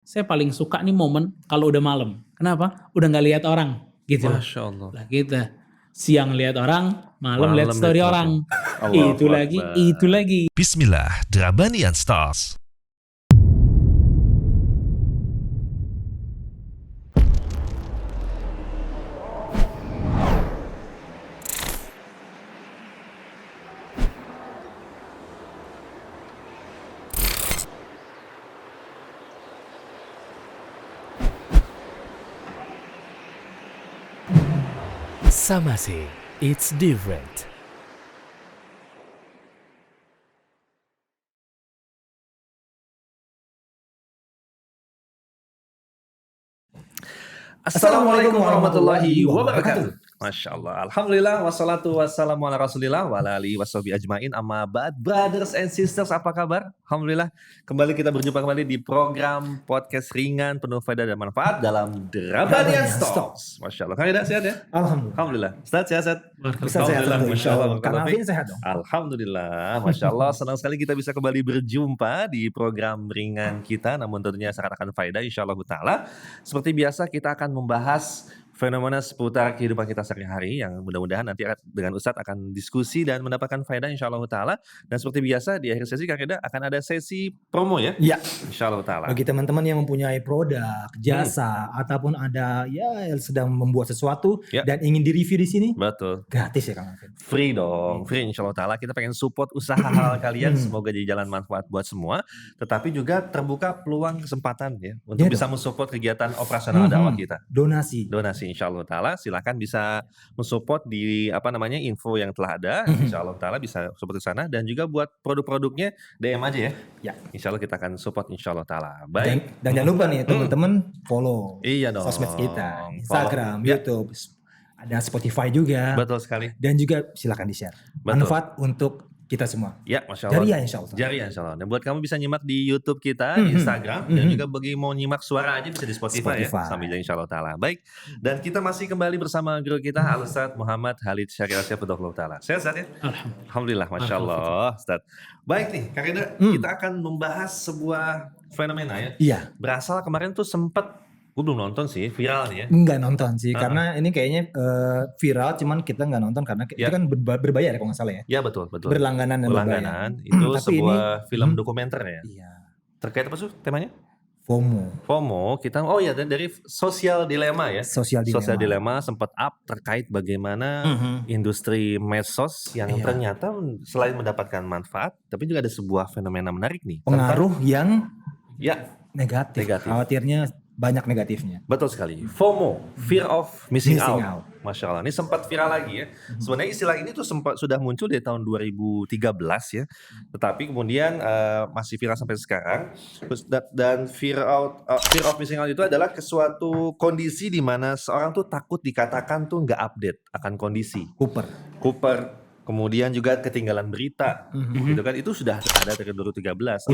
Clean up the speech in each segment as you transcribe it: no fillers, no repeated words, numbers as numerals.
saya paling suka nih momen kalau udah malam. Kenapa? Udah nggak lihat orang gitu loh. Masya Allah. Lah kita siang lihat orang, malam lihat Malam story lihat orang. Allahu Itu lagi, Akbar. itu lagi. Bismillah, Drabanian Stars. Samase, it's different. Assalamualaikum warahmatullahi wabarakatuh. Masya Allah. Alhamdulillah. Wassalatu wassalamu ala rasulillah wa ala alihi washabihi ajmain. Amma ba'd. Brothers and sisters, apa kabar? Alhamdulillah. Kembali kita berjumpa kembali di program podcast ringan penuh faedah dan manfaat dalam Drabanian Stocks. Masya Allah. Kang Ida sehat ya? Alhamdulillah. Ustaz sehat? Bisa sehat, Masya Allah. Kang Alvin sehat dong. Alhamdulillah. Masya Allah. Senang sekali kita bisa kembali berjumpa di program ringan kita. Namun tentunya sangat akan faedah insyaAllah ta'ala. Seperti biasa kita akan membahas fenomena seputar kehidupan kita sehari-hari yang mudah-mudahan nanti dengan Ustadz akan diskusi dan mendapatkan faedah insyaAllah ta'ala. Dan seperti biasa di akhir sesi Kang Eda akan ada sesi promo ya? Iya. InsyaAllah ta'ala. Bagi teman-teman yang mempunyai produk, jasa, ataupun ada yang sedang membuat sesuatu dan ingin di-review di sini, betul. Gratis ya Kang Alvin. Free dong, free insyaAllah ta'ala. Kita pengen support usaha halal kalian, semoga jadi jalan manfaat buat semua. Tetapi juga terbuka peluang kesempatan ya untuk bisa mensupport kegiatan operasional dakwah kita. Donasi insyaallah taala, silakan bisa mensupport di info yang telah ada, insyaallah taala bisa support ke sana, dan juga buat produk-produknya DM aja ya. Ya, insyaallah kita akan support insyaallah taala. Baik. Dan jangan lupa nih teman-teman follow sosmed kita, Instagram, YouTube, ada Spotify juga. Betul sekali. Dan juga silakan di-share. Manfaat untuk kita semua. Ya, Masya Allah. Jariah insya Allah. Jariah insya Allah. Dan buat kamu bisa nyimak di YouTube kita, di Instagram, dan juga bagi mau nyimak suara aja bisa di Spotify. Ya. Sambil insya Allah ta'ala. Baik, dan kita masih kembali bersama guru kita, Al-Ustadz Muhammad Khalid Syariah Syafudullah ta'ala. Sehat Ustadz ya? Alhamdulillah, Masya Allah. Ustadz. Baik nih, Kak Ida, kita akan membahas sebuah fenomena ya. Iya. Berasal kemarin tuh sempat, gue belum nonton sih, viral nih ya. Enggak nonton sih, karena ini kayaknya viral, cuman kita nggak nonton karena itu kan berbayar ya kalau nggak salah ya. Iya betul. Berlangganan dan berbayar. Itu sebuah film dokumenter ya. Iya. Terkait apa sih temanya? FOMO kita dari Social Dilemma ya. Social Dilemma sempat up terkait bagaimana industri medsos yang ternyata selain mendapatkan manfaat, tapi juga ada sebuah fenomena menarik nih. Pengaruh yang negatif. Khawatirnya banyak negatifnya. Betul sekali. FOMO, Fear of Missing Out. Masya Allah, ini sempat viral lagi ya. Sebenarnya istilah ini tuh sudah muncul di tahun 2013 ya. Tetapi kemudian masih viral sampai sekarang. Dan fear of missing out itu adalah suatu kondisi di mana seorang tuh takut dikatakan tuh nggak update akan kondisi. Kuper. Kemudian juga ketinggalan berita, gitu kan, itu sudah ada dari 2013.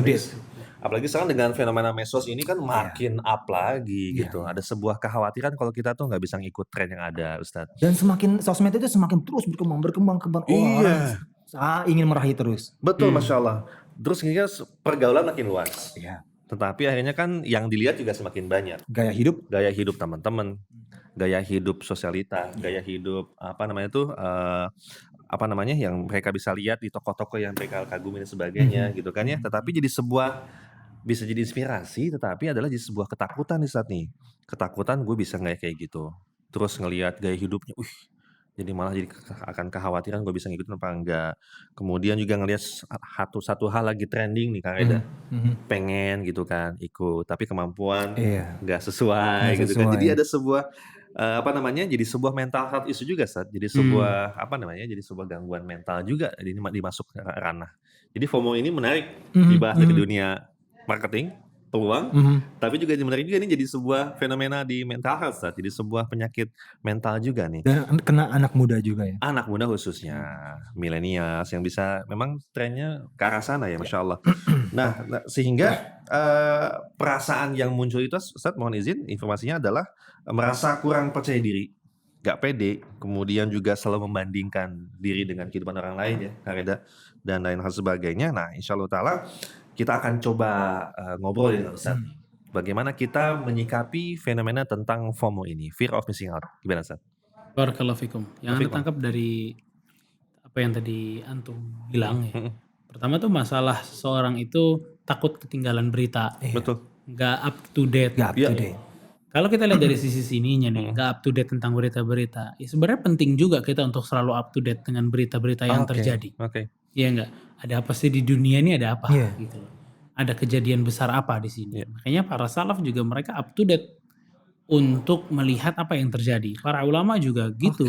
Apalagi sekarang dengan fenomena medsos ini kan makin up lagi gitu. Ada sebuah kekhawatiran kalau kita tuh nggak bisa ngikut tren yang ada, Ustadz. Dan semakin sosmed itu semakin terus berkembang. Orang ingin meraih terus. Betul, Masya Allah. Terus hingga pergaulan makin luas. Tetapi akhirnya kan yang dilihat juga semakin banyak. Gaya hidup teman-teman, gaya hidup sosialita, gaya hidup yang mereka bisa lihat di toko-toko yang mereka kagumi dan sebagainya gitu kan ya. Tetapi bisa jadi inspirasi, tetapi adalah jadi sebuah ketakutan nih saat nih. Ketakutan gue bisa nggak kayak gitu. Terus ngelihat gaya hidupnya, jadi malah jadi akan kekhawatiran gue bisa ngikutin apa enggak. Kemudian juga ngelihat satu hal lagi trending nih Kang Eda. Pengen gitu kan ikut, tapi kemampuan nggak sesuai gitu kan. Jadi ada sebuah jadi sebuah mental health issue juga Ustaz. Jadi sebuah jadi sebuah gangguan mental juga dimasuk ranah. Jadi FOMO ini menarik dibahas ke dunia marketing, peluang, tapi juga menarik juga ini jadi sebuah fenomena di mental health Ustaz. Jadi sebuah penyakit mental juga nih. Dan kena anak muda juga ya. Anak muda khususnya, milenials yang bisa memang trennya ke arah sana ya, Masya Allah. Nah, sehingga perasaan yang muncul itu Ustaz, mohon izin informasinya adalah merasa kurang percaya diri, gak pede, kemudian juga selalu membandingkan diri dengan kehidupan orang lain ya, Kareda, dan lain hal sebagainya. Nah, insya Allah ta'ala kita akan coba ngobrol ya Ustaz. Bagaimana kita menyikapi fenomena tentang FOMO ini, fear of missing out. Gimana, Ustaz? Barakallahu fikum. Yang Anda Fikum. tangkap dari apa yang tadi antum bilang ya. Mm-mm. Pertama tuh masalah seseorang itu takut ketinggalan berita, Betul. nggak up to date. Gak up Iya. to date. Kalau kita lihat dari sisi sininya nih, nggak up to date tentang berita-berita, ya sebenarnya penting juga kita untuk selalu up to date dengan berita-berita yang Oke, terjadi. Oke. Iya nggak? Ada apa sih di dunia ini, ada apa Iya. gitu loh. Ada kejadian besar apa di sini. Iya. Makanya para salaf juga mereka up to date untuk melihat apa yang terjadi. Para ulama juga gitu.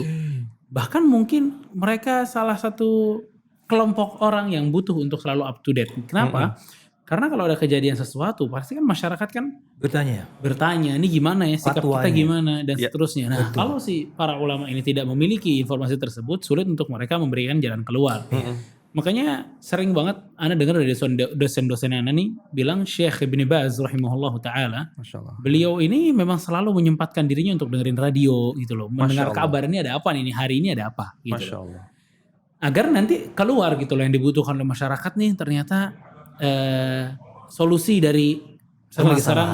Bahkan mungkin mereka salah satu kelompok orang yang butuh untuk selalu up to date. Kenapa? Karena kalau ada kejadian sesuatu, pasti kan masyarakat kan Bertanya. bertanya, ini gimana ya, sikap kita Fatwanya. gimana, dan Ya. seterusnya. Nah, kalau si para ulama ini tidak memiliki informasi tersebut, sulit untuk mereka memberikan jalan keluar. Makanya sering banget Anda dengar dari dosen-dosen Anda nih bilang Syekh Ibn Baz rahimahullah ta'ala, Masya Allah. beliau ini memang selalu menyempatkan dirinya untuk dengerin radio gitu loh, mendengar Masya Allah. kabar ini ada apa nih, hari ini ada apa gitu Masya loh. Allah. Agar nanti keluar gitu loh yang dibutuhkan oleh masyarakat nih, ternyata solusi dari misalnya lagi sekarang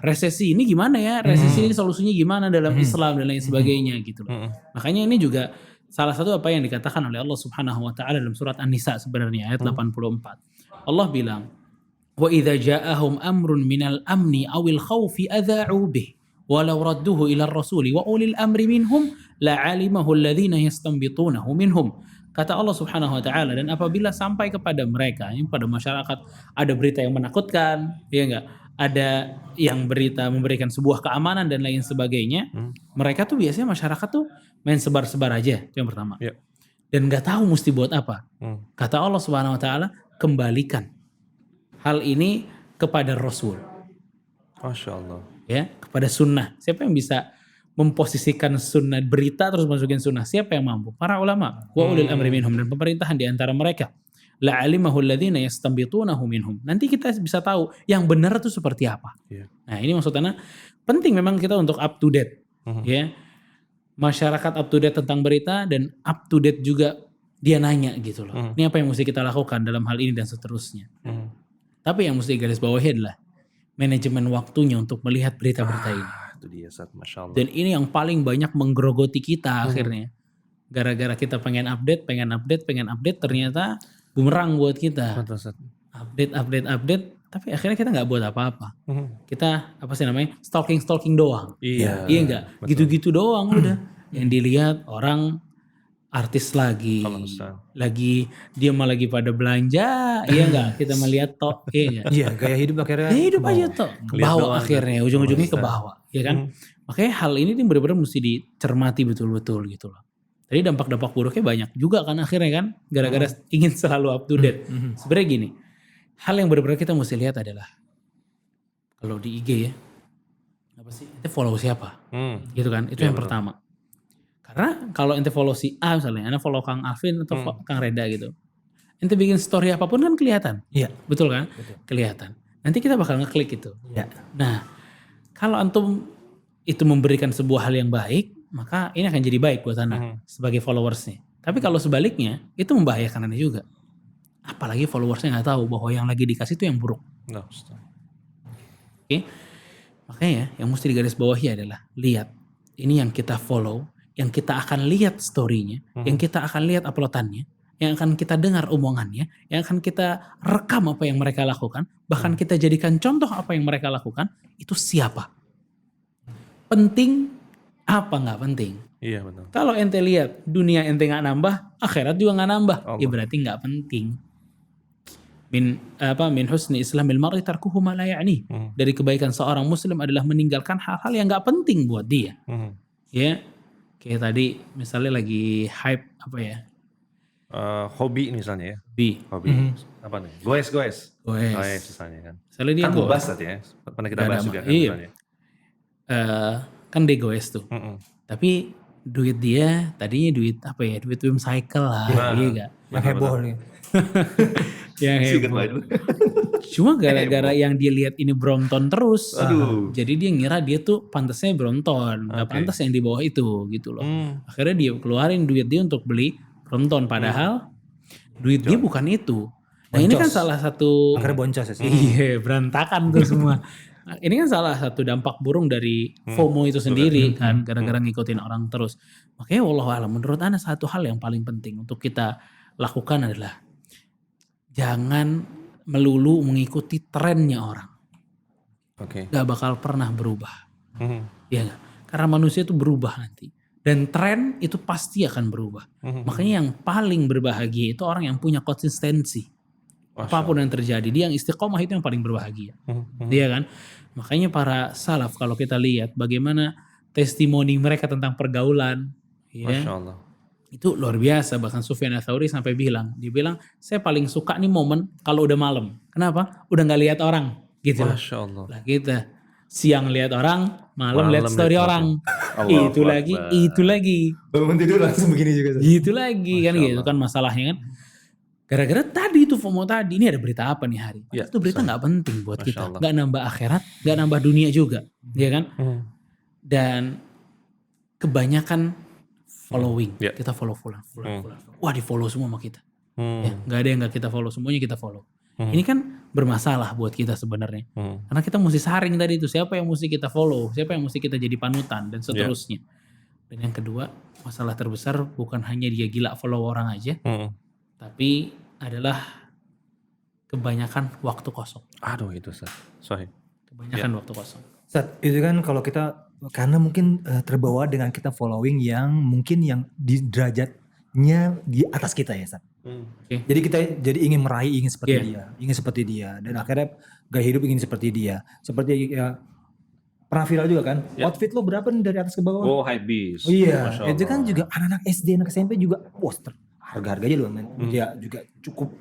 resesi ini gimana ya, resesi ini solusinya gimana dalam Islam dan lain sebagainya gitu loh. Makanya ini juga salah satu apa yang dikatakan oleh Allah Subhanahu wa taala dalam surat An-Nisa sebenarnya ayat 84. Allah bilang, "Wa idza ja'ahum amrun minal amni awil khaufi adha'u bih walau radduhu ila ar-rasuli wa ulil amri minhum la'alimahu alladhina yastanbitunahu minhum." Kata Allah Subhanahu wa taala, dan apabila sampai kepada mereka, ini pada masyarakat ada berita yang menakutkan, ya enggak? Ada yang berita memberikan sebuah keamanan dan lain sebagainya. Mereka tuh biasanya masyarakat tuh main sebar-sebar aja, itu yang pertama. Ya. Dan nggak tahu mesti buat apa. Kata Allah Subhanahu wa taala, kembalikan hal ini kepada Rasul, Masya Allah. ya, kepada sunnah. Siapa yang bisa memposisikan sunnah berita terus masukin sunnah? Siapa yang mampu? Para ulama. Wa ulil amri minhum, dan pemerintahan di antara mereka. La'alimahu alladhina yastanbitunahu minhum. Nanti kita bisa tahu yang benar itu seperti apa. Iya. Nah, ini maksudnya penting memang kita untuk up to date, ya. Masyarakat up to date tentang berita dan up to date juga dia nanya gitu loh. Ini apa yang mesti kita lakukan dalam hal ini dan seterusnya. Tapi yang mesti garis bawahi adalah manajemen waktunya untuk melihat berita-berita ini. Itu dia, Ustaz. Masya Allah. Dan ini yang paling banyak menggerogoti kita akhirnya. Gara-gara kita pengen update, ternyata bumerang buat kita. Betul, Ustaz. Update, tapi akhirnya kita nggak buat apa-apa. Kita apa sih namanya, stalking doang. Iya. Iya nggak, betul. gitu-gitu doang udah. Yang dilihat orang artis lagi, Kalau Ustaz. lagi dia mah lagi pada belanja, iya nggak, kita melihat tok, iya nggak. Iya, gaya hidup akhirnya. Ya hidup aja tok, ke Lihat bawah doang, akhirnya, ujung-ujungnya ke Ustaz. bawah, ya kan. Makanya hal ini nih benar-benar mesti dicermati betul-betul gitu loh. Jadi dampak-dampak buruknya banyak juga kan akhirnya kan, gara-gara ingin selalu up to date. Sebenarnya gini, hal yang benar-benar kita mesti lihat adalah kalau di IG ya, apa sih? Ente follow siapa? Gitu kan? Itu Iya, yang betul. pertama. Karena kalau ente follow si A misalnya, ente follow Kang Alvin atau Kang Reda gitu, ente bikin story apapun kan kelihatan, Iya. betul kan? Kelihatan. Nanti kita bakal ngeklik itu. Iya. Nah, kalau antum itu memberikan sebuah hal yang baik, maka ini akan jadi baik buat anda sebagai followersnya. Tapi kalau sebaliknya, itu membahayakan anda juga. Apalagi followersnya nggak tahu bahwa yang lagi dikasih itu yang buruk. Nah, Ustaz. Oke, makanya yang mesti digaris bawahi adalah lihat ini yang kita follow, yang kita akan lihat story-nya, yang kita akan lihat uploadannya, yang akan kita dengar omongannya, yang akan kita rekam apa yang mereka lakukan, bahkan kita jadikan contoh apa yang mereka lakukan, itu siapa? Penting apa nggak penting? Iya, betul. Kalau ente lihat dunia ente nggak nambah, akhirat juga nggak nambah, ya Allah. berarti nggak penting. Min husni islamil mar'i tarkuhu ma la ya'ni. Dari kebaikan seorang muslim adalah meninggalkan hal-hal yang nggak penting buat dia. Ya, kayak tadi misalnya lagi hype apa ya? Hobi misalnya ya. Hobi. Apa nih? Goes. Goes. Misalnya kan. Misalnya dia Kan goes. bahas tadi ya. Pernah kita Gak bahas ada juga ma- kan. iya. misalnya. Kan dia goes tuh. Tapi duit dia tadinya duit apa ya? Duit cycle lah, Nah. iya gak? Yang heboh nih. Yang heboh. Cuma gara-gara yang dia lihat ini Brompton terus, Aduh. jadi dia ngira dia tuh pantasnya Brompton, nggak Oke. pantas yang di bawah itu gitu loh. Akhirnya dia keluarin duit dia untuk beli Brompton, padahal duit dia bukan itu. Nah ini kan Boncos. salah satu, Akhirnya boncos ya sih. iya berantakan tuh semua. ini kan salah satu dampak burung dari FOMO itu sendiri kan, gara-gara ngikutin orang terus. Makanya wallahualam menurut Anda satu hal yang paling penting untuk kita lakukan adalah jangan melulu mengikuti trennya orang. Oke. Gak bakal pernah berubah. Mhm. Iya gak? Karena manusia itu berubah nanti. Dan tren itu pasti akan berubah. Makanya yang paling berbahagia itu orang yang punya konsistensi. Apapun yang terjadi, dia yang istiqomah itu yang paling berbahagia. Iya kan? Makanya para salaf kalau kita lihat bagaimana testimoni mereka tentang pergaulan. Masya Ya, Allah. itu luar biasa. Bahkan Sufyan Ats-Tsauri sampai dia bilang saya paling suka nih momen kalau udah malam. Kenapa? Udah gak lihat orang gitu. Masya Allah. Lah kita siang lihat orang, malam lihat Malam story lihat orang. Allahu Itu Akbar. lagi. Bangun tidur langsung begini juga. Gitu lagi kan Masya gitu Allah. kan masalahnya kan. Gara-gara tadi itu FOMO tadi, ini ada berita apa nih hari? Ya, Itu berita nggak penting buat Masya kita, Allah. nggak nambah akhirat, nggak nambah dunia juga, ya kan? Dan kebanyakan following, Ya. kita follow. Wah di follow semua sama kita, ya, nggak ada yang nggak kita follow, semuanya kita follow. Ini kan bermasalah buat kita sebenarnya, karena kita mesti saring tadi itu siapa yang mesti kita follow, siapa yang mesti kita jadi panutan dan seterusnya. Dan yang kedua, masalah terbesar bukan hanya dia gila follow orang aja, tapi adalah kebanyakan waktu kosong. Aduh itu Ustaz. Sahih. Kebanyakan waktu kosong. Sat, itu kan kalau kita karena mungkin terbawa dengan kita following yang mungkin yang di derajatnya di atas kita ya Sat. Oke. Jadi kita jadi ingin meraih, ingin seperti Iya. dia, ingin seperti dia, dan akhirnya gaya hidup ingin seperti dia. Seperti ya, pernah viral juga kan, Ya. outfit lo berapa nih dari atas ke bawah? Oh high beast. Iya, Masya itu kan Allah. juga anak-anak SD, anak SMP juga, harga-harganya loh, men. Ya juga cukup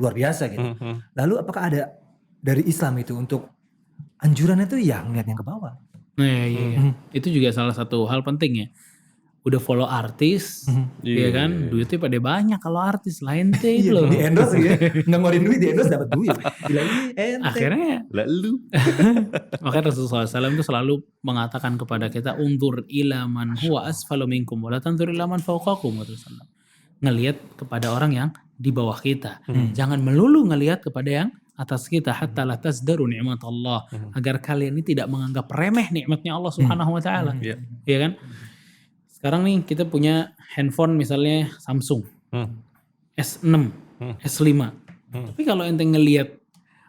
luar biasa gitu. Lalu apakah ada dari Islam itu untuk anjurannya tuh ya ngeliat yang ke bawah? Nah, iya. Itu juga salah satu hal penting ya. Udah follow artis, ya kan, duitnya pada banyak kalau artis lain teh Iya, loh. di endorse ya, nggak ngeluarin duit, di endorse dapat duit. Gila ini ente. Akhirnya Lalu. makanya Rasulullah SAW itu selalu mengatakan kepada kita undur ila man huwa asfalu minkum wa la tanzur ila man fawqakum. Ngelihat kepada orang yang di bawah kita. Jangan melulu ngelihat kepada yang atas kita hatta la tasdaru ni'mat Allah agar kalian ini tidak menganggap remeh nikmatnya Allah Subhanahu wa taala. Iya. Iya kan? Sekarang nih kita punya handphone misalnya Samsung S6, S5. Tapi kalau ente ngelihat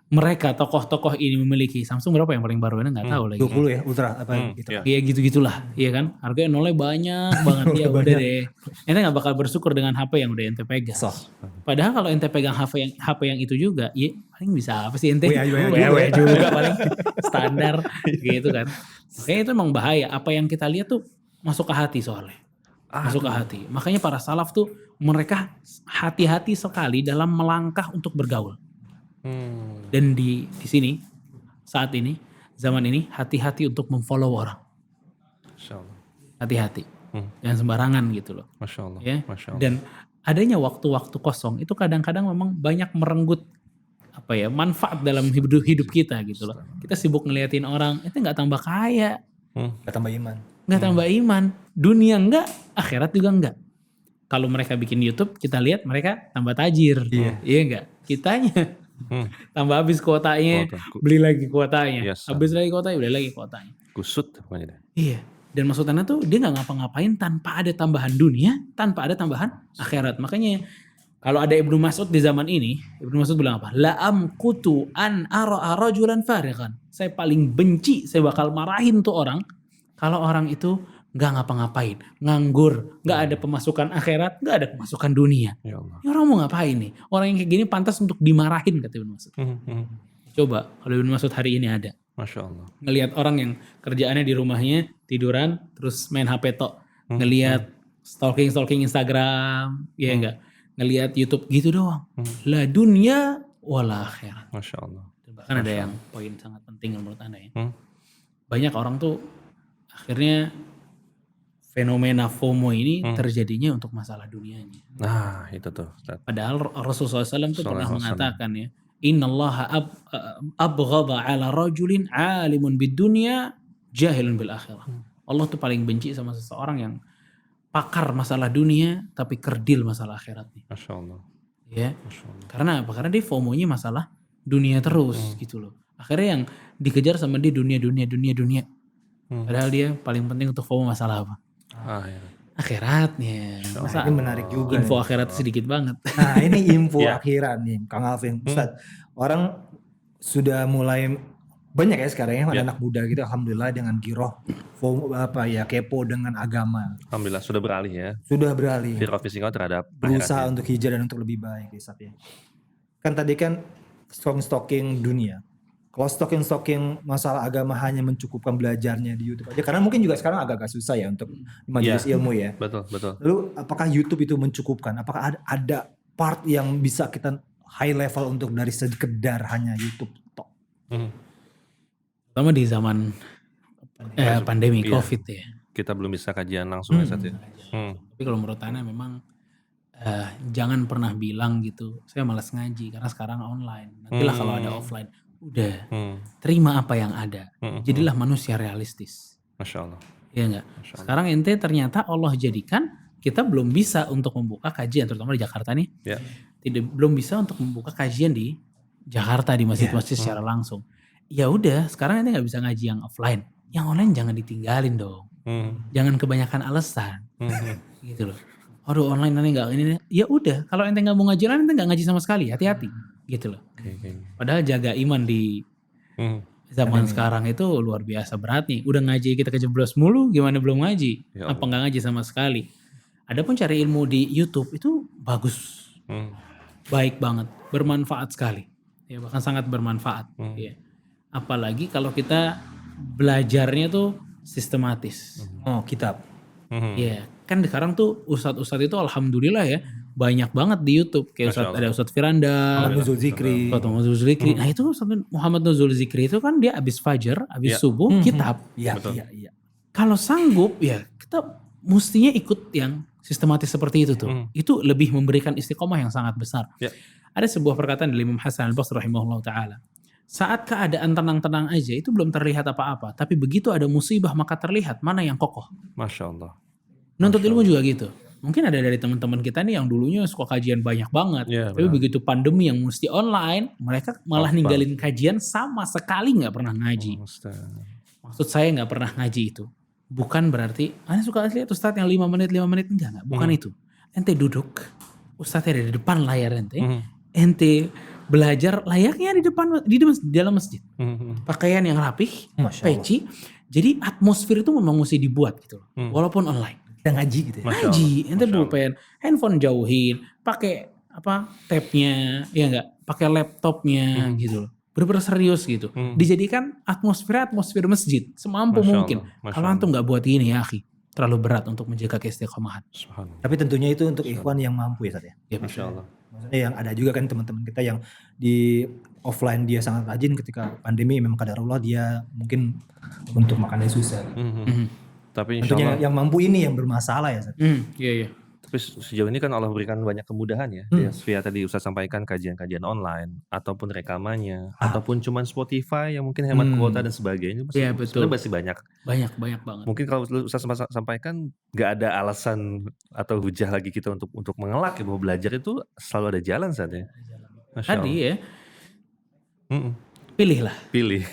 mereka tokoh-tokoh ini memiliki Samsung berapa yang paling baru? Ente nggak tahu lagi. 20 ya, ultra apa gitu. Iya. Iya gitu-gitulah, iya kan? Harganya nolnya banyak banget, ya udah deh. Ente nggak bakal bersyukur dengan HP yang udah ente pegang. Soh. Padahal kalau ente pegang HP yang itu juga, ya paling bisa apa sih ente? WA juga paling standar gitu kan. Makanya itu emang bahaya. Apa yang kita lihat tuh masuk ke hati soalnya. Masuk ke hati. Makanya para salaf tuh mereka hati-hati sekali dalam melangkah untuk bergaul. Dan di sini saat ini zaman ini hati-hati untuk memfollow orang. Masya Allah. Hati-hati. Jangan sembarangan gitu loh. Masya Allah. Ya. Masya Allah. Dan adanya waktu-waktu kosong itu kadang-kadang memang banyak merenggut apa ya manfaat dalam hidup kita gitu loh. Kita sibuk ngeliatin orang, itu nggak tambah kaya, Gak tambah iman. nggak tambah iman, dunia enggak, akhirat juga enggak. Kalau mereka bikin YouTube, kita lihat mereka tambah tajir, iya enggak? Kitanya tambah habis kuotanya, beli lagi kuotanya, Yes, habis lagi kuotanya, beli lagi kuotanya. Kusut pokoknya deh. Iya. Dan maksudnya tuh dia nggak ngapa-ngapain tanpa ada tambahan dunia, tanpa ada tambahan akhirat. Makanya kalau ada Ibnu Mas'ud di zaman ini, Ibnu Mas'ud bilang apa? La amkutu an ara rajulan farighan. Saya paling benci, saya bakal marahin tuh orang kalau orang itu nggak ngapa-ngapain, nganggur, nggak ada pemasukan akhirat, nggak ada pemasukan dunia. Ya Allah. Ini orang mau ngapain nih? Orang yang kayak gini pantas untuk dimarahin kata Ibnu Mas'ud. Coba kalau Ibnu Mas'ud hari ini ada. Masya Allah. Ngelihat orang yang kerjaannya di rumahnya tiduran terus main HP tok, ngelihat stalking Instagram, ya enggak, ngelihat YouTube gitu doang. La dunia wala akhirat. Masya Allah. Dan bahkan ada yang poin sangat penting menurut Anda ya. Banyak orang tuh akhirnya fenomena FOMO ini terjadinya untuk masalah dunianya. Nah itu tuh. Ustaz. Padahal Rasulullah SAW itu pernah SAW. mengatakan ya, Innallaha abghadha ala rajulin alimun bid dunya jahilun bil akhirah. Allah tuh paling benci sama seseorang yang pakar masalah dunia tapi kerdil masalah akhiratnya. Masya Allah. Ya. Masya Allah. Karena apa? Karena dia FOMO-nya masalah dunia terus gitu loh. Akhirnya yang dikejar sama dia dunia. Padahal dia paling penting untuk FOMO masalah apa? Iya. Akhiratnya. Masa Ini menarik juga. info akhirat sedikit banget. Nah ini info Ya. akhiran nih Kang Alvin. Ustaz, orang sudah mulai banyak ya sekarang ya anak muda gitu, alhamdulillah dengan giroh kepo dengan agama. Alhamdulillah sudah beralih ya. Sudah beralih. Fear of missing out terhadap Berusaha akhiratnya. untuk hijrah dan untuk lebih baik Ustaz ya. Kan tadi kan stalking dunia. Kalau stalking masalah agama hanya mencukupkan belajarnya di YouTube aja, karena mungkin juga sekarang agak-agak susah ya untuk majelis ilmu ya. Betul. Lalu apakah YouTube itu mencukupkan? Apakah ada part yang bisa kita high level untuk dari sekedar hanya YouTube tok? Terutama di zaman pandemi Iya. COVID ya. Kita belum bisa kajian langsung ya Sat ya. Tapi kalau menurut Ana memang jangan pernah bilang gitu, saya malas ngaji karena sekarang online. Nantilah kalau ada offline, udah terima apa yang ada. Jadilah manusia realistis. Masya Allah. Iya enggak? Sekarang ente ternyata Allah jadikan kita belum bisa untuk membuka kajian, terutama di Jakarta nih. Ya. Belum bisa untuk membuka kajian di Jakarta di masjid-masjid secara langsung. Ya udah, sekarang ente nggak bisa ngaji yang offline. Yang online jangan ditinggalin dong. Jangan kebanyakan alasan. Gitu loh. Aduh online nanti nggak ini. Ya udah, kalau ente nggak mau ngaji online, ente nggak ngaji sama sekali. Hati-hati. Gitu loh. Padahal jaga iman di zaman sekarang itu luar biasa berat nih. Udah ngaji kita kejeblos mulu, gimana belum ngaji? Ya Apa nggak ngaji sama sekali? Adapun cari ilmu di YouTube itu bagus, baik banget, bermanfaat sekali. Ya bahkan sangat bermanfaat. Ya. Apalagi kalau kita belajarnya tuh sistematis. Oh kitab. Ya kan sekarang tuh ustadz-ustadz itu alhamdulillah ya banyak banget di YouTube. Kayak Masya Allah. ada Ustadz Firanda, Nuzul Zikri. Ustadz Nuzul Zikri. Nah itu Ustadz Muhammad Nuzul Zikri itu kan dia abis fajar, abis subuh kitab. Iya, Betul. iya. Kalau sanggup ya kita mestinya ikut yang sistematis seperti itu tuh. Itu lebih memberikan istiqomah yang sangat besar. Ya. Ada sebuah perkataan dari Imam Hasan al-Basri rahimahullah ta'ala. Saat keadaan tenang-tenang aja itu belum terlihat apa-apa. Tapi begitu ada musibah maka terlihat mana yang kokoh. Masya Allah. Nuntut ilmu juga gitu. Mungkin ada dari teman-teman kita nih yang dulunya suka kajian banyak banget. Ya, Tapi benar. begitu pandemi yang mesti online, mereka malah Off ninggalin kajian sama sekali nggak pernah ngaji. Maksud saya nggak pernah ngaji itu. Bukan berarti, Anda suka lihat Ustadz yang 5 menit. Enggak. Bukan itu. Ente duduk, Ustadznya ada di depan layar ente. Ente belajar layaknya di dalam masjid. Pakaian yang rapih, Masya Allah. peci. Jadi atmosfer itu memang mesti dibuat gitu loh. Walaupun online. Kita ngaji gitu ya. Masya Ngaji, Allah. ente Masya pulpen, handphone jauhin, pakai tabnya, ya enggak, pakai laptopnya gitu loh. Bener-bener serius gitu. Dijadikan atmosfer masjid semampu Masya mungkin. Allah, Masya Kalau antum nggak buat ini ya akhi, terlalu berat untuk menjaga keistiqomahan. Subhanallah. Tapi tentunya itu untuk ikhwan yang mampu ya Ustaz ya. Ya, Masya Allah. Maksudnya yang ada juga kan teman-teman kita yang di offline dia sangat rajin, ketika pandemi memang kadarullah dia mungkin untuk makannya susah. Tapi insya Tentunya Allah. yang mampu ini yang bermasalah ya Ustaz. Iya. Tapi sejauh ini kan Allah berikan banyak kemudahan ya. Ya, via tadi Ustaz sampaikan kajian-kajian online ataupun rekamannya ataupun cuman Spotify yang mungkin hemat kuota dan sebagainya. Iya, betul. Sebenarnya masih banyak. Banyak banget. Mungkin kalau Ustaz sampaikan nggak ada alasan atau hujah lagi kita untuk mengelak ya, bahwa belajar itu selalu ada jalan saat ya. Masya Tadi Allah. ya, pilihlah. Pilih.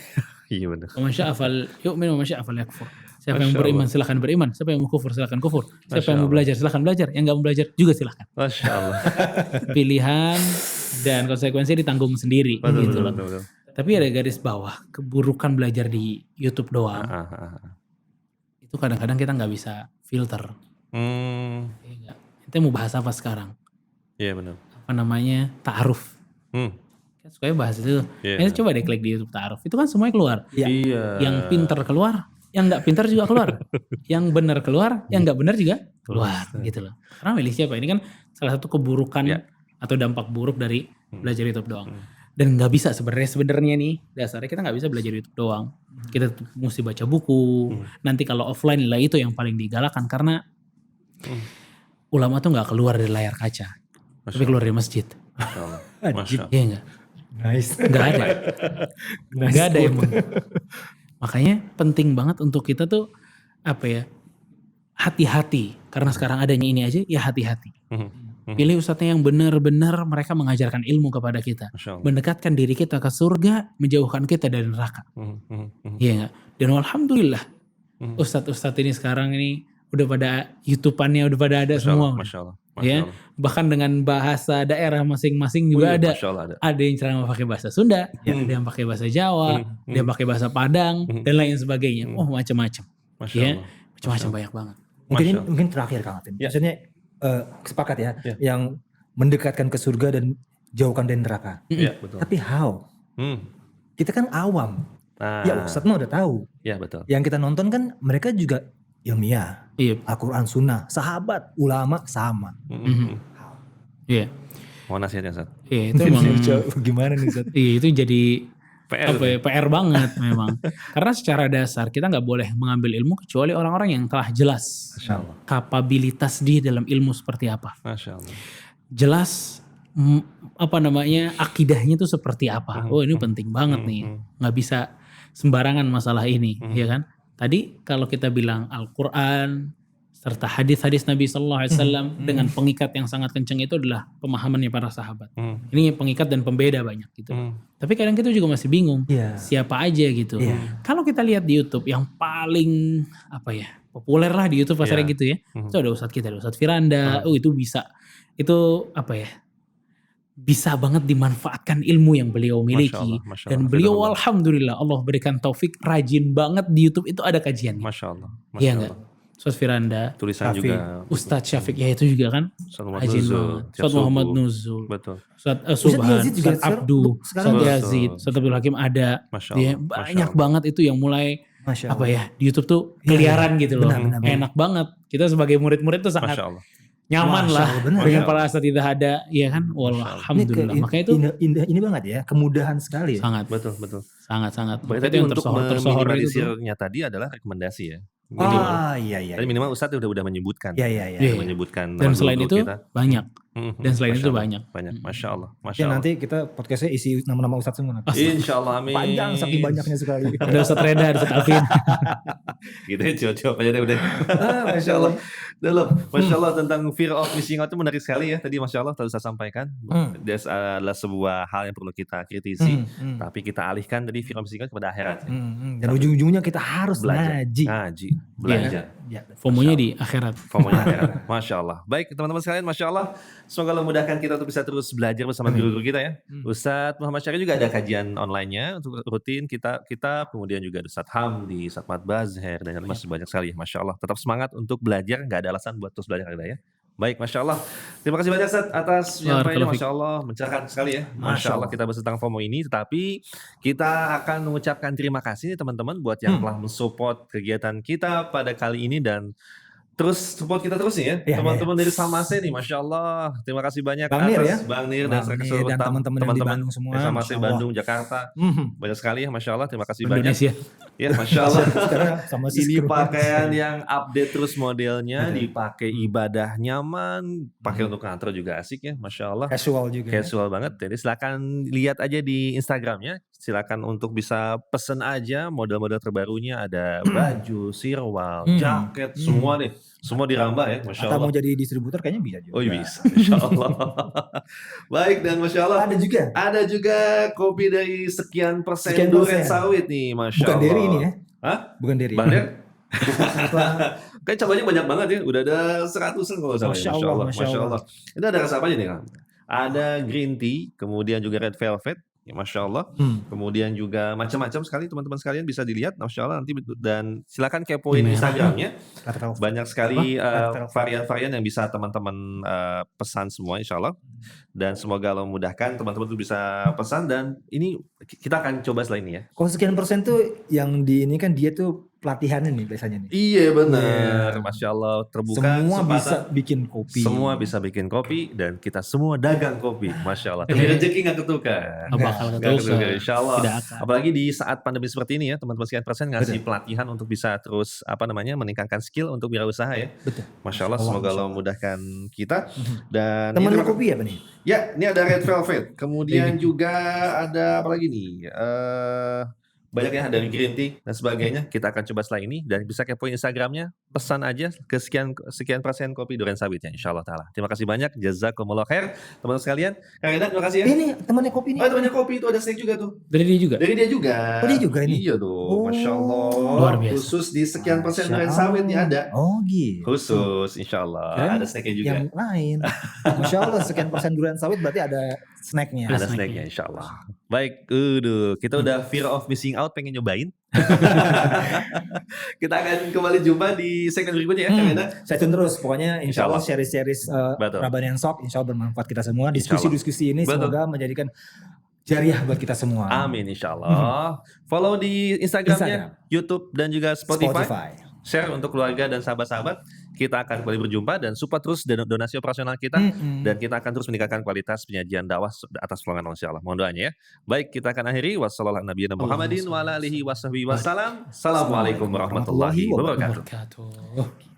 Iya benar. Wa man syaa fal yu'min wa man syaa fal yakfur. Siapa yang Masya beriman Allah. silahkan beriman. Siapa yang mau kufur silahkan kufur. Siapa Masya yang mau Allah. belajar silahkan belajar. Yang nggak mau belajar juga silahkan. Masya Allah. Pilihan dan konsekuensi ditanggung sendiri gitu loh. Betul. Tapi ada garis bawah, keburukan belajar di YouTube doang. Itu kadang-kadang kita nggak bisa filter. Ya nggak? Kita mau bahas apa sekarang? Iya benar. Apa namanya? Ta'aruf. Kan sukanya bahas itu. Iya. Coba deh klik di YouTube Ta'aruf. Itu kan semuanya keluar. Iya. Yang pinter keluar, yang nggak pinter juga keluar. Yang benar keluar, yang nggak benar juga keluar gitu loh. Karena milih siapa? Ini kan salah satu keburukan atau dampak buruk dari belajar YouTube doang. Dan nggak bisa sebenarnya nih dasarnya kita nggak bisa belajar YouTube doang. Kita mesti baca buku. Nanti kalau offline lah itu yang paling digalakan karena ulama tuh nggak keluar dari layar kaca, tapi keluar dari masjid. Masya Allah. Masya Allah. Iya nggak? Nice. Nggak ada. Nggak ada emang. Makanya penting banget untuk kita tuh apa ya, hati-hati. Karena sekarang adanya ini aja ya hati-hati. Pilih ustadznya yang benar-benar mereka mengajarkan ilmu kepada kita. Masya Allah. Mendekatkan diri kita ke surga, menjauhkan kita dari neraka. Iya nggak? Dan alhamdulillah ustadz-ustadz ini sekarang ini udah pada YouTube-annya udah pada ada Masya semua. Allah, Masya Allah. Masya Ya, Allah. bahkan dengan bahasa daerah masing-masing Oh juga iya, ada. Masya Allah ada. Ada yang ceramah pakai bahasa Sunda, ada yang pakai bahasa Jawa, ada yang pakai bahasa Padang dan lain sebagainya. Oh macam-macam. Masya Ya, Allah. macam-macam banyak banget. Mungkin Masya ini Allah. mungkin terakhir Kang Atin. Ya. Maksudnya sepakat ya, Ya. yang mendekatkan ke surga dan jauhkan dari neraka. Iya, betul. Tapi how? Kita kan awam. Nah, Ya Ustadz mah udah tahu. ya betul. Yang kita nonton kan mereka juga ilmiah, Iya, Al-Quran Sunnah, sahabat, ulama sama. iya, Mau nasihatnya, Ustaz? iya itu emang. Gimana nih Ustadz? Iya, itu jadi PR. apa ya, PR banget memang. Karena secara dasar kita nggak boleh mengambil ilmu kecuali orang-orang yang telah jelas Masya Allah. kapabilitas dia dalam ilmu seperti apa. Masya Allah. Jelas akidahnya itu seperti apa. Oh ini penting banget nih. Nggak bisa sembarangan masalah ini, ya kan? Tadi kalau kita bilang Al-Quran serta hadis-hadis Nabi Sallallahu Alaihi Wasallam dengan pengikat yang sangat kencang itu adalah pemahamannya para sahabat. Ini pengikat dan pembeda banyak gitu. Tapi kadang kita juga masih bingung Iya. siapa aja gitu. Iya. Kalau kita lihat di YouTube yang paling populer lah di YouTube pasarnya Iya. gitu ya. Itu ada Ustadz kita, ada Ustadz Firanda. Itu bisa. Itu bisa banget dimanfaatkan ilmu yang beliau miliki. Masya Dan Allah. beliau Firdaullah. alhamdulillah Allah berikan taufik, rajin banget di YouTube itu ada kajiannya. Masya Allah. Masya Iya Allah. enggak? Ustadz Firanda, Tulisan Syafiq. juga. Ustadz Syafiq ya itu juga kan Ustaz Muhammad rajin Nuzul, banget. tiap Ustadz Muhammad subuh. Nuzul, Betul. Ustadz Ustadz Subhan, Yazid juga Ustadz sekarang- Abdu, sekarang Ustadz betul. Yazid, Ustadz Abdul Hakim ada. Masya Dia Allah. banyak Masya Allah. banget itu yang mulai Masya Allah. di YouTube tuh keliaran gitu loh. Benar. Enak banget. Kita sebagai murid-murid tuh sangat Masya Allah. nyaman Masya lah Allah, benar. dengan Masya para asatidzah ada, iya kan? Masya Wallah, Allah. alhamdulillah. Makanya itu indah ini banget ya, kemudahan sekali ya. sangat Betul. sangat. Baik, Itu tadi yang untuk tersohor itu tuh. meminimalisirnya tadi adalah rekomendasi ya. Minimal. Iya. Tadi minimal Ustadz udah menyebutkan. Iya. Iya. Menyebutkan Dan nama selain guru itu kita. banyak. Dan selain Masya itu Allah. banyak. Banyak. Masya Allah. Masya Ya Allah. nanti kita podcastnya isi nama-nama Ustadz semua nanti. Insya Allah amin. Panjang saking banyaknya sekali. Ada Ustadz Reda, ada Ustadz Alvin. Gitu ya, coba aja deh udah. Masya Allah. Dalam, Masya Allah tentang fear of missing out itu menarik sekali ya. Tadi Masya Allah tadi saya sampaikan. Itu adalah sebuah hal yang perlu kita kritisi. Tapi kita alihkan tadi fear of missing out kepada akhirat. Dan ujung-ujungnya kita harus Belajar. ngaji. Belajar. Ya. FOMO-nya di akhirat. Fomonya akhirat. Masya Allah. Baik teman-teman sekalian, Masya Allah. Semoga Allah mudahkan kita untuk bisa terus belajar bersama guru-guru kita ya. Ustadz Muhammad Syarif juga ada kajian online-nya untuk rutin kita kemudian juga ada Ustadz Hamdi, Ustadz Mat Bazher dan masih banyak sekali. Masya Allah. Tetap semangat untuk belajar, nggak ada alasan buat terus belajar ya. Baik, Masya Allah. Terima kasih banyak Ustadz atas penyampaiannya. Masya Allah, mencerahkan sekali ya. Masya Allah kita bahas tentang FOMO ini. Tetapi kita akan mengucapkan terima kasih nih teman-teman buat yang telah mensupport kegiatan kita pada kali ini dan terus support kita terus nih ya. Iya, Teman-teman dari Samase nih, Masya Allah. Terima kasih banyak Bang Nir ya. Bang Nir dan Bang Nir dan teman-teman yang di Bandung semua. dari Samase Masya Allah. Bandung, Jakarta. Banyak sekali ya, Masya Allah. Terima kasih banyak. Indonesia. Ya, Masya Allah. Sekarang sama si Ini skru. pakaian yang update terus modelnya, dipakai ibadah nyaman, pakai untuk kantor juga asik ya, Masya Allah. Casual juga. Casual banget. Jadi silakan lihat aja di Instagramnya. Silakan untuk bisa pesen aja model-model terbarunya. Ada baju, sirwal, jaket, semua nih. Semua dirambah ya, Masya Atau Allah. mau jadi distributor kayaknya bisa juga. Oh iya bisa, Masya Allah. Baik dan Masya Allah. Ada juga. Ada juga kopi dari sekian persen Sekian duren persen. sawit nih, Masya Bukan Allah. Derry ini ya. Hah? Bukan Derry. Bang Der? Apa? Kayak cabanya banyak banget ya. Udah ada 100-an kalau nggak salah. Masya ya. Allah, Masya Masya Allah. Itu ada rasa apa aja nih Kang? Ada green tea, kemudian juga red velvet. Ya, Masya Allah. Kemudian juga macam-macam sekali teman-teman sekalian bisa dilihat. Masya Allah nanti dan silakan kepoin Merah. Instagramnya. Red velvet. Banyak sekali Apa? varian-varian yang bisa teman-teman pesan semua insya Allah. Dan semoga Allah memudahkan teman-teman tuh bisa pesan dan ini kita akan coba setelah ini ya. Kalau sekian persen tuh yang di ini kan dia tuh pelatihannya nih biasanya nih. Iya benar, Masya Allah terbuka Semua kesempatan. bisa bikin kopi. Semua bisa bikin kopi dan kita semua dagang kopi, Masya Allah. Tapi rezeki nggak ketukar. Nggak bakal Nggak ketukar. ketukar, Insya Allah. Tidak akan. Apalagi di saat pandemi seperti ini ya, teman-teman sekian persen ngasih pelatihan untuk bisa terus meningkatkan skill untuk wirausaha ya. Betul. Masya Allah, semoga Allah memudahkan kita. Dan Temannya ini- kopi apa nih? Ya, ini ada red velvet. Kemudian juga ada apa lagi nih? banyak ya dari green tea dan sebagainya. Kita akan coba setelah ini dan bisa kepoin Instagramnya, pesan aja ke sekian persen kopi durian sawitnya insyaallah taala. Terima kasih banyak, jazakumullah khair teman-teman sekalian. Kang Eda terima kasih ya. Ini temannya kopi nih. Oh, temannya kopi itu ada snack juga tuh. Dari dia juga. Dari dia juga. Oh, dia juga ini? Iya dong, Oh. Masya Allah. Luar biasa. Khusus di sekian persen Masya durian sawit nih ada. Oh gitu. Khusus, insyaallah. Kirain Ada snacknya juga. Yang lain. Masya Allah sekian persen durian sawit berarti ada snacknya. Ada snacknya insyaallah. Baik, kita udah fear of missing out pengen nyobain. Kita akan kembali jumpa di segmen berikutnya ya, Kang Eda. Saya tune terus, pokoknya insya Allah Insya series Betul. Rabanian Shop insya Allah bermanfaat kita semua. Diskusi-diskusi ini Betul. semoga menjadikan jariah buat kita semua. Amin insyaallah. Follow di Instagramnya, YouTube dan juga Spotify. Share untuk keluarga dan sahabat-sahabat. Kita akan kembali berjumpa dan support terus donasi operasional kita dan kita akan terus meningkatkan kualitas penyajian dakwah atas pertolongan Allah insyaallah. Mohon doanya ya. Baik, kita akan akhiri wassalamualaikum warahmatullahi wabarakatuh. Assalamualaikum warahmatullahi wabarakatuh. Wabarakatuh.